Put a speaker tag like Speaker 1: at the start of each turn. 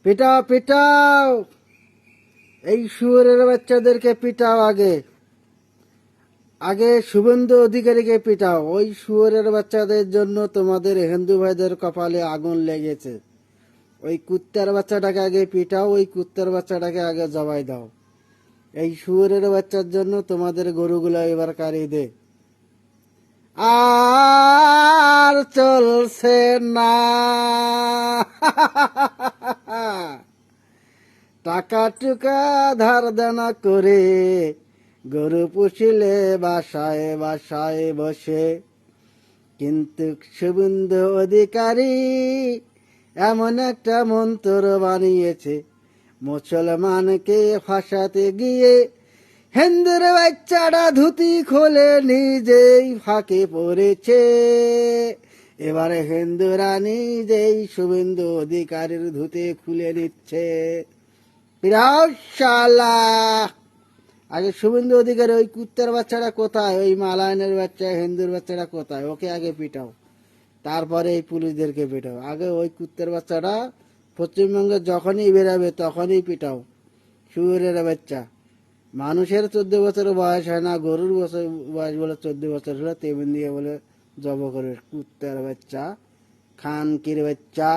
Speaker 1: পিটাও পিটাও, এই শুয়োরের বাচ্চাদেরকে পিটাও। আগে আগে শুভেন্দু অধিকারীকে পিটাও। ওই শুয়োরের বাচ্চাদের জন্য তোমাদের হিন্দু ভাইদের কপালে আগুন লেগেছে। ওই কুত্তার বাচ্চাটাকে আগে পিটাও, ওই কুত্তার বাচ্চাটাকে আগে জবাই দাও। এই শুয়োরের বাচ্চার জন্য তোমাদের গরুগুলো এবার কারি দে। আর চলছে না। টাকা টুকা ধার দেনা করে গরু পুষিলে বাসায় বাসায় বসে, কিন্তু শুভেন্দু অধিকারী এমন একটা মন্ত্র বানিয়েছে, মুসলমানকে ফাঁসাতে গিয়ে হিন্দুর বাচ্চাটা ধুতি খোলে নিজেই ফাঁকে পড়েছে। এবারে হিন্দুরা নিজেই শুভেন্দু অধিকারীর ধুতি খুলে নিচ্ছে। বিরাট শালা। আগে শুভেন্দু অধিকারী ওই কুত্তার বাচ্চাটা কোথায়, ওই মালায়নের বাচ্চা হিন্দুর বাচ্চাটা কোথায়, ওকে আগে পিটাও, তারপরে এই পুলিশদেরকে পিটাও। আগে ওই কুত্তার বাচ্চাটা পশ্চিমবঙ্গে যখনই বেরাবে তখনই পিটাও। শুয়োরের বাচ্চা। মানুষের 14 বছর বয়স হয় না, গরুর বছর বয়স বলে 14 বছর হলো, তেমন দিয়ে বলে জব করে। কুত্তার বাচ্চা, খানকির বাচ্চা।